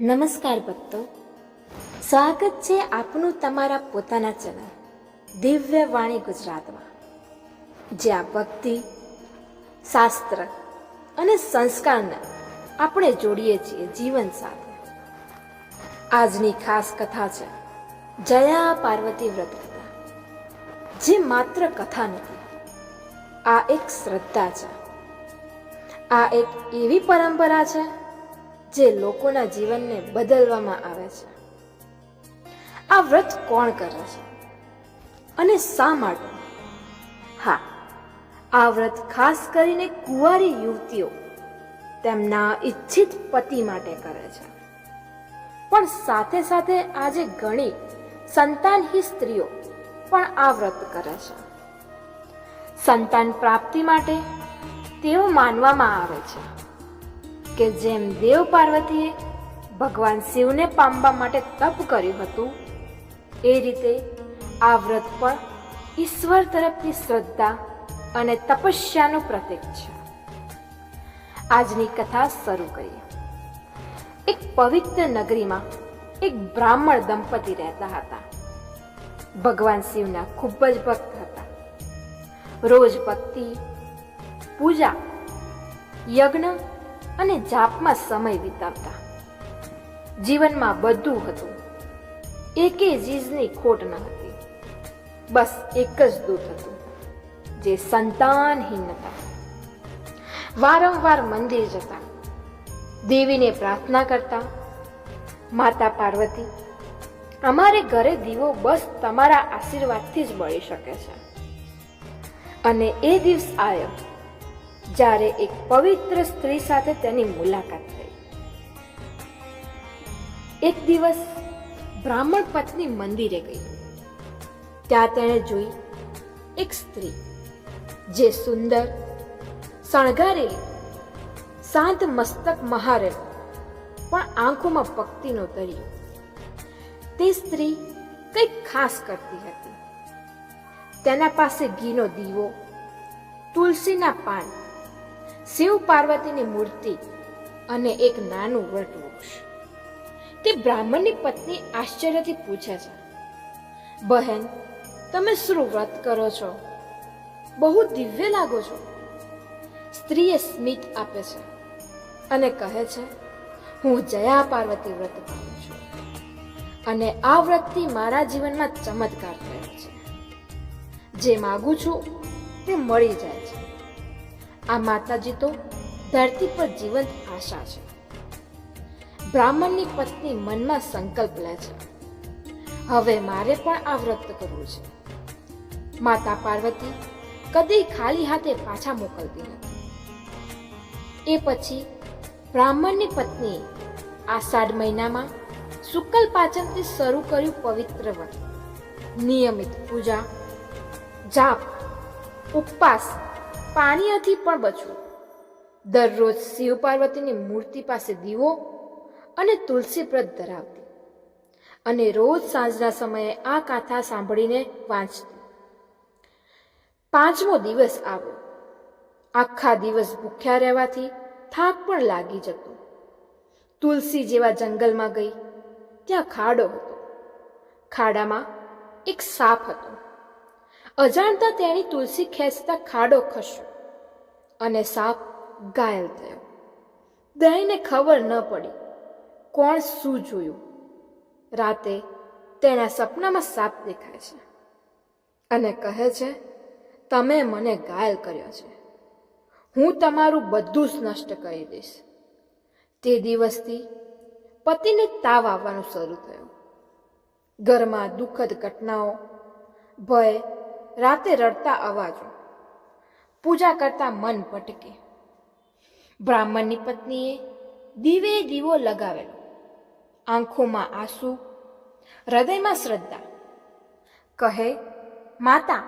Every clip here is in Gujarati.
નમસ્કાર ભક્તો, સ્વાગત છે આપનું તમારા પોતાના ચેનલ દિવ્ય વાણી ગુજરાતમાં, જ્યાં ભક્તિ, શાસ્ત્ર અને સંસ્કારને આપણે જોડીએ છીએ જીવન સાથે. આજની ખાસ કથા છે જયા પાર્વતી વ્રત કથા, જે માત્ર કથા નથી, આ એક શ્રદ્ધા છે. આ એક એવી પરંપરા છે જે લોકોના જીવનને બદલવામાં આવે છે. આ વ્રત કોણ કરે છે અને શા માટે? હા, આ વ્રત ખાસ કરીને કુંવારી યુવતીઓ તેમના ઈચ્છિત પતિ માટે કરે છે. પણ સાથે સાથે આજે ઘણી સંતાનહીન સ્ત્રીઓ પણ આ વ્રત કરે છે. સંતાન પ્રાપ્તિ માટે તેવું માનવામાં આવે છે કે જેમ દેવ પાર્વતીએ ભગવાન શિવને પામવા માટે તપ કર્યું હતું, એ રીતે આ વ્રત પણ ઈશ્વર તરફની શ્રદ્ધા અને તપસ્યાનું પ્રતીક છે. આજની કથા શરૂ કરીએ. એક પવિત્ર નગરીમાં એક બ્રાહ્મણ દંપતી રહેતા હતા. ભગવાન શિવના ખૂબ જ ભક્ત હતા. રોજ ભક્તિ, પૂજા, યજ્ઞ અને જાપમાં સમય વિતાવતા. જીવનમાં બધું હતું, એકેય ચીજની ખોટ ન હતી. બસ એક જ દુઃખ હતું, જે સંતાનહીનતા. વારંવાર મંદિર જતા, દેવીને પ્રાર્થના કરતા, માતા પાર્વતી, અમારે ઘરે દીવો બસ તમારા આશીર્વાદથી જ બળી શકે છે. અને એ દિવસ આવ્યો જ્યારે એક પવિત્ર સ્ત્રી સાથે તેની મુલાકાત થઈ. એક દિવસ બ્રાહ્મણ પત્ની મંદિરે ગઈ. ત્યાં તેણે જોઈ એક સ્ત્રી જે સુંદર, શણગારેલી, શાંત મસ્તક મહારેલી, પણ આંખોમાં ભક્તિનો દરિયો. તે સ્ત્રી કંઈક ખાસ કરતી હતી. તેના પાસે ઘીનો દીવો, તુલસીના પાન, શિવ પાર્વતીની મૂર્તિ અને એક નાનું વટવૃક્ષ. તે બ્રાહ્મણની પત્ની આશ્ચર્યથી પૂછે છે, બહેન, તમે શું વ્રત કરો છો? બહુ દિવ્ય લાગો છો. સ્ત્રીએ સ્મિત આપે છે અને કહે છે, હું જયા પાર્વતી વ્રત પાડું છું અને આ વ્રતથી મારા જીવનમાં ચમત્કાર થયો છે. જે માગું છું તે મળી જાય છે. આ માતાજી તો ધરતી પર જીવંત આશા છે. બ્રાહ્મણની પત્ની મનમાં સંકલ્પ લે છે, હવે મારે પણ આ વ્રત કરવું છે. માતા પાર્વતી કદી ખાલી હાથે પાછા મોકલતી નથી. એ પછી બ્રાહ્મણની પત્નીએ આષાઢ મહિનામાં શુક્લ પાંચમથી શરૂ કર્યું પવિત્ર વ્રત. નિયમિત પૂજા, જાપ, ઉપવાસ, પાણીથી પણ બચવું. દરરોજ શિવ પાર્વતીની મૂર્તિ પાસે દીવો અને તુલસી વ્રત ધરાવતી અને રોજ સાંજના સમયે આ ગાથા સાંભળીને વાંચતી. 5મો દિવસ આવ્યો. આખા દિવસ ભૂખ્યા રહેવાથી થાક પણ લાગી જતો. તુલસી જેવા જંગલમાં ગઈ. ત્યાં ખાડો હતો. ખાડામાં એક સાપ હતો. અજાણતા તેની તુલસી ખેંચતા ખાડો ખસ્યો અને સાપ ઘાયલ થયો. દહીંને ખબર ન પડી કોણ શું જોયું. રાતે તેના સપનામાં સાપ દેખાય છે અને કહે છે, તમે મને ઘાયલ કર્યો છે, હું તમારું બધું જ નષ્ટ કરી દઈશ. તે દિવસથી પતિને તાવ આવવાનું શરૂ થયું. ઘરમાં દુઃખદ ઘટનાઓ, ભય, રાતે રડતા અવાજો, પૂજા કરતા મન ભટકે. બ્રાહ્મણની પત્નીએ દીવે દીવો લગાવેલો, આંખોમાં આંસુ, હૃદયમાં શ્રદ્ધા. કહે, માતા,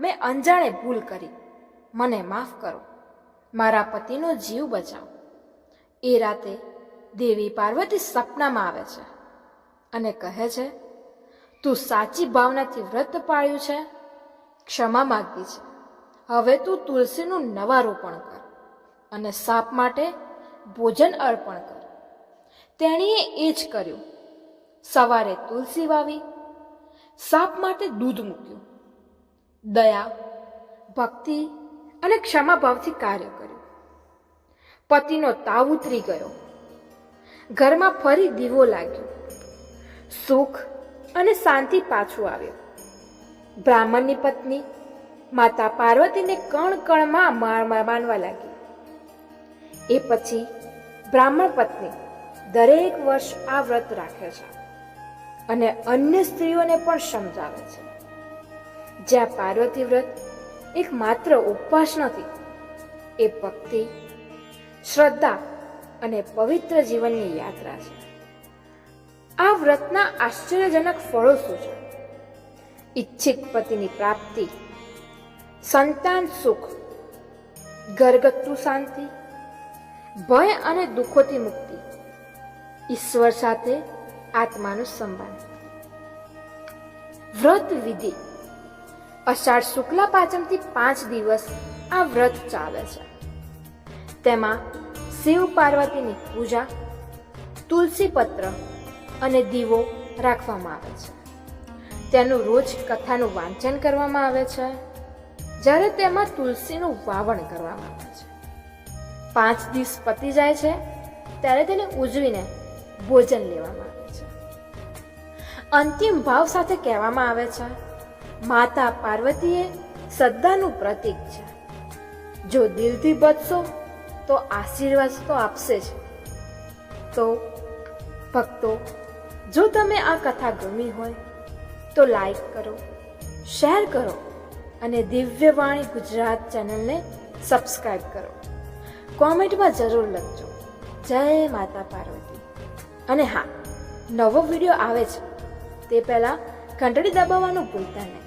મેં અંજાણે ભૂલ કરી, મને માફ કરો, મારા પતિનો જીવ બચાવો. એ રાતે દેવી પાર્વતી સપનામાં આવે છે અને કહે છે, તું સાચી ભાવનાથી વ્રત પાળ્યું છે, ક્ષમા માગી છે. હવે તું તુલસીનું નવા રોપણ કર અને સાપ માટે ભોજન અર્પણ કર. તેણીએ એ જ કર્યું. સવારે તુલસી વાવી, સાપ માટે દૂધ મૂક્યું, દયા, ભક્તિ અને ક્ષમાભાવથી કાર્ય કર્યું. પતિનો તાવ ઉતરી ગયો, ઘરમાં ફરી દીવો લાગ્યો, સુખ અને શાંતિ પાછું આવ્યું. બ્રાહ્મણની પત્ની માતા પાર્વતીને કણ કણમાં માનવા લાગી. એ પછી બ્રાહ્મણ પત્ની દરેક વર્ષ આ વ્રત રાખે છે અને અન્ય સ્ત્રીઓને પણ સમજાવે છે. જ્યાં પાર્વતી વ્રત એક માત્ર ઉપવાસ નથી, એ ભક્તિ, શ્રદ્ધા અને પવિત્ર જીવનની યાત્રા છે. આ વ્રતના આશ્ચર્યજનક ફળો શું છે? ઈચ્છિત પતિની પ્રાપ્તિ, સંતાન સુખ, ઘરગથ્થુ શાંતિ, ભય અને દુઃખોથી મુક્તિ, ઈશ્વર સાથે આત્માનો સંબંધ. વ્રત વિધિ. અષાઢ શુક્લા પાંચમથી 5 દિવસ આ વ્રત ચાલે છે. તેમાં શિવ પાર્વતીની પૂજા, તુલસી પત્ર અને દીવો રાખવામાં આવે છે. તેનું રોજ કથાનું વાંચન કરવામાં આવે છે, જ્યારે તેમાં તુલસીનું વાવણ કરવામાં આવે છે. 5 દિવસ પતી જાય છે ત્યારે તેને ઉજવીને ભોજન લેવામાં આવે છે. અંતિમ ભાવ સાથે કહેવામાં આવે છે, માતા પાર્વતી એ શ્રદ્ધાનું પ્રતીક છે. જો દિલથી બચશો તો આશીર્વાદ તો આપશે જ. તો ભક્તો, જો તમે આ કથા ગમી હોય તો લાઈક કરો, શેર કરો અને દિવ્યવાણી ગુજરાત ચેનલને સબસ્ક્રાઈબ કરો. કોમેન્ટમાં જરૂર લખજો, જય માતા પાર્વતી. અને હા, નવો વિડીયો આવે છે તે પહેલાં ઘંટડી દબાવવાનું ભૂલતા નહીં.